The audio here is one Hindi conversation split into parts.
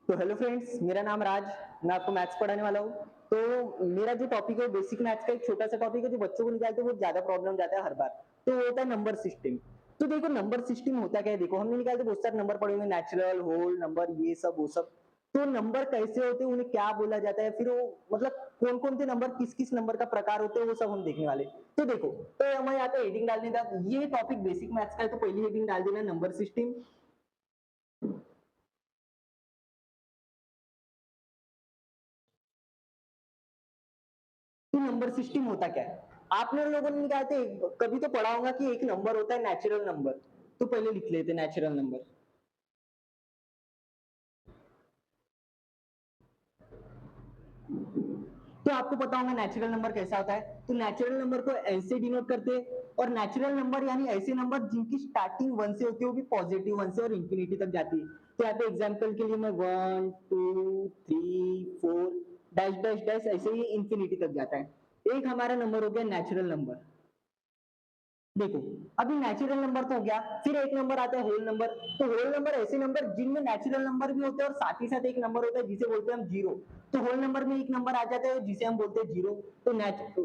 तो हेलो फ्रेंड्स, मेरा नाम राज। मैं आपको मैथ्स पढ़ाने वाला हूँ। तो मेरा जो टॉपिक है बेसिक मैथ्स का एक छोटा सा टॉपिक है जो बच्चों को निकालते हैं वो ज्यादा प्रॉब्लम जाता है हर बार। तो वो होता है नंबर सिस्टम। तो देखो नंबर सिस्टम होता क्या है, देखो हमने निकालते बहुत सारे नंबर पढ़े होंगे, नेचुरल, होल नंबर, ये सब वो सब। तो नंबर कैसे होते हैं, उन्हें क्या बोला जाता है, फिर वो मतलब कौन कौन से नंबर किस किस नंबर का प्रकार होते हैं, वो सब हम देखने वाले। तो देखो, तो हमें यहाँ पे हेडिंग डालने का, ये टॉपिक बेसिक मैथ्स का है तो पहली हेडिंग डाल देना नंबर सिस्टम। तो नंबर सिस्टम होता क्या है, आपने लोगों ने निकालते कभी तो पढ़ा होगा कि एक नंबर होता है नेचुरल नंबर। तो पहले लिख लेते नेचुरल नंबर। तो आपको पता होगा नेचुरल नंबर कैसा होता है। तो नेचुरल नंबर को ऐसे डिनोट करते हैं, और नेचुरल नंबर यानी ऐसे नंबर जिनकी स्टार्टिंग वन से होती है, वो भी पॉजिटिव वन से और इंफिनिटी तक जाती है। तो यहाँ पे एग्जांपल के लिए मैं 1 2 3 4 डैश डैश डैश ऐसे ही इंफिनिटी तक जाता है। एक हमारा नंबर हो गया नेचुरल नंबर। देखो, अभी नेचुरल नंबर तो हो गया, फिर एक नंबर आता है होल नंबर। तो होल नंबर ऐसे नंबर जिनमें नेचुरल नंबर भी होते हैं और साथ ही साथ एक नंबर होता है जिसे बोलते हैं हम जीरो। तो होल नंबर में एक नंबर आ जाता है जिसे हम बोलते हैं जीरो। तो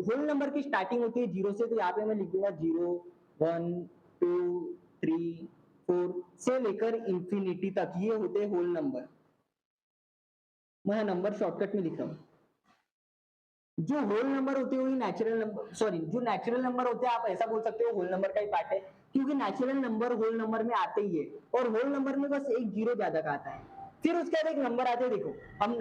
होल नंबर की स्टार्टिंग होती है जीरो से, तो यहाँ पे मैं लिख दूंगा जीरो, 1 2 3 4 से लेकर इंफिनिटी तक, ये होते हैं होल नंबर। मैं नंबर शॉर्टकट में लिख रहा हूँ। जो होल नंबर होते हैं वही नेचुरल नंबर, सॉरी, जो नेचुरल नंबर होते हैं आप ऐसा बोल सकते हो होल नंबर का ही पार्ट है, क्योंकि नेचुरल नंबर होल नंबर में आते ही है, और होल नंबर में बस एक जीरो ज्यादा का आता है। फिर उसके बाद एक नंबर आते हैं, देखो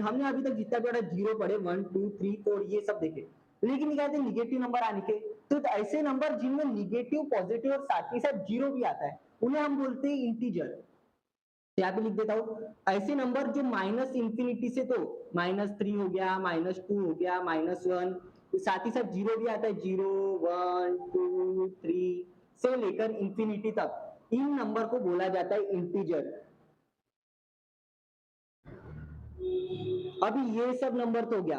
हमने अभी तक जितना पढ़ा जीरो पढ़े, 1 2 3 4 ये सब देखे, लेकिन क्या कहते हैं निगेटिव नंबर आने के। तो ऐसे नंबर जिनमें निगेटिव, पॉजिटिव और साथ ही साथ जीरो भी आता है, उन्हें हम बोलते हैं इंटीजर। यहाँ पे लिख देता हूँ, ऐसे नंबर जो माइनस इंफिनिटी से, तो -3 हो गया, -2 हो गया, -1, साथ ही साथ जीरो भी आता है, 0 1 2 3 से लेकर इंफिनिटी तक, इन नंबर को बोला जाता है इंटीजर। अभी ये सब नंबर तो हो गया।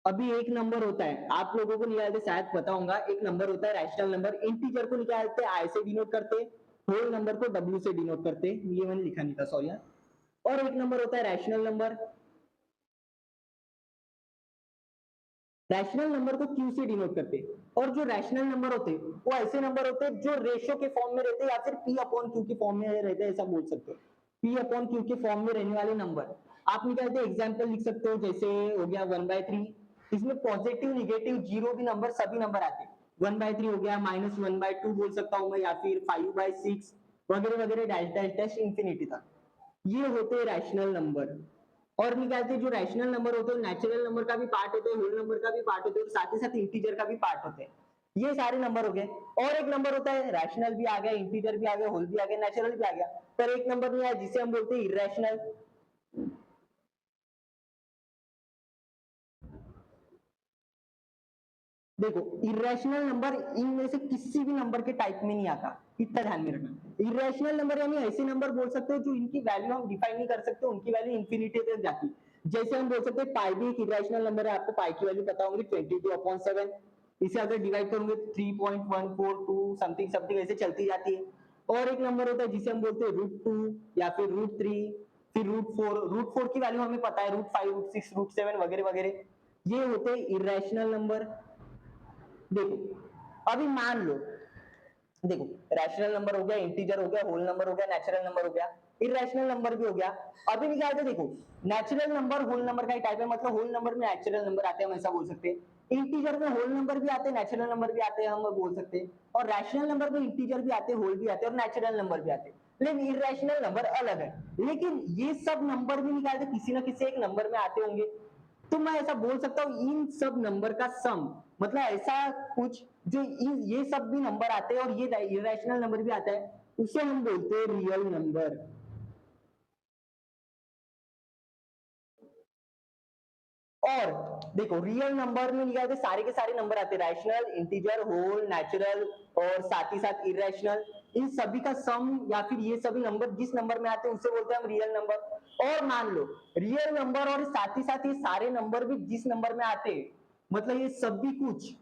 अभी एक नंबर होता है, आप लोगों को निकालते शायद पता होगा, एक नंबर होता है रैशनल नंबर। इंटीजर को निकालते आई से डिनोट करते, होल नंबर को डब्ल्यू से डिनोट करते, ये मैंने लिखा नहीं था, सॉरी। और एक नंबर होता है रैशनल नंबर। रैशनल नंबर को क्यू से डिनोट करते हैं। और जो रैशनल नंबर होते हैं वो ऐसे नंबर होते हैं जो रेशो के फॉर्म में रहते हैं, या फिर पी अपॉन क्यू के फॉर्म में रहते हैं, ऐसा बोल सकते हो। पी अपॉन क्यू के फॉर्म में रहने वाले नंबर आप निकालते एग्जाम्पल लिख सकते हो, जैसे हो गया 1/3। इसमें पॉजिटिव, निगेटिव, जीरो भी नंबर, सभी नंबर आते हैं। 1/3 हो गया, -1/2 बोल सकता हूँ मैं, या फिर 5/6 वगैरह वगैरह, डैश डैश डैश इंफिनिटी तक। ये होते हैं रैशनल नंबर। और निकालते जो रैशनल नंबर होते हैं नेचुरल नंबर का भी पार्ट होते हैं, होल नंबर का भी पार्ट होते हैं, और साथ ही साथ इंटीजर का भी पार्ट होते हैं। ये सारे नंबर हो गए। और एक नंबर होता है, रैशनल भी आ गया, इंटीजर भी आ गया, होल भी आ गया, नेचुरल भी आ गया, पर एक नंबर नहीं आया जिसे हम बोलते हैं इरेशनल। देखो, इरेशनल नंबर इनमें से किसी भी नंबर के टाइप में नहीं आता, इतना ध्यान में रखना। इरेशनल नंबर यानी ऐसे नंबर बोल सकते हो जो इनकी वैल्यू हम डिफाइन नहीं कर सकते, उनकी वैल्यू इंफिनिटी तक जाती है। जैसे हम बोल सकते हैं पाई भी एक इरेशनल नंबर है, आपको पाई की वैल्यू पता होगी 22/7। इसे अगर डिवाइड करोगे 3.142 समथिंग समथिंग ऐसे चलती जाती है। और एक नंबर होता है जिसे हम बोलते हैं √2 या फिर √3, फिर √4। √4 की वैल्यू हमें पता है, √5 √6 √7 वगैरह वगैरह। ये होते हैं इरेशनल नंबर। देखो, अभी मान लो, देखो, रैशनल नंबर हो गया, इंटीजर हो गया, होल नंबर हो गया, नेचुरल नंबर हो गया, इरेशनल नंबर भी हो गया। अभी निकालते, देखो, नेचुरल नंबर होल नंबर का ही टाइप है, मतलब होल नंबर में नेचुरल नंबर आते हैं, हम ऐसा बोल सकते हैं। इंटीजर में होल नंबर भी आते हैं, नेचुरल नंबर भी आते हैं, हम बोल सकते हैं। और रैशनल नंबर में इंटीजर भी आते हैं, होल भी आते हैं, और नेचुरल नंबर भी आते हैं। लेकिन इरेशनल नंबर अलग है। लेकिन ये सब नंबर भी निकालते किसी ना किसी एक नंबर में आते होंगे। तो मैं ऐसा बोल सकता हूँ इन सब नंबर का सम, मतलब ऐसा कुछ जो ये सब भी नंबर आते हैं और ये इरेशनल नंबर भी आता है, उसे हम बोलते हैं रियल नंबर। और देखो, रियल नंबर में निकालते सारे के सारे नंबर आते हैं, रैशनल, इंटीजर, होल, नेचुरल, और साथ ही साथ इरेशनल। इन सभी का सम या फिर ये सभी नंबर जिस नंबर में आते हैं उसे बोलते हैं हम रियल नंबर। और मान लो रियल नंबर और साथ ही साथ ये सारे नंबर भी जिस नंबर में आते हैं, मतलब ये सभी कुछ,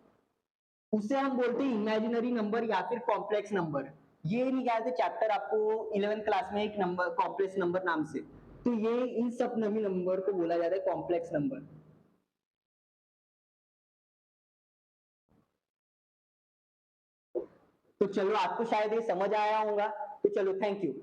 उसे हम बोलते हैं इमेजिनरी नंबर या फिर कॉम्प्लेक्स नंबर। ये निकालते चैप्टर आपको 11th क्लास में, एक नंबर कॉम्प्लेक्स नंबर नाम से। तो ये इन सब नमी नंबर को बोला जाता है कॉम्प्लेक्स नंबर। तो चलो आपको शायद ये समझ आया होगा, तो चलो थैंक यू।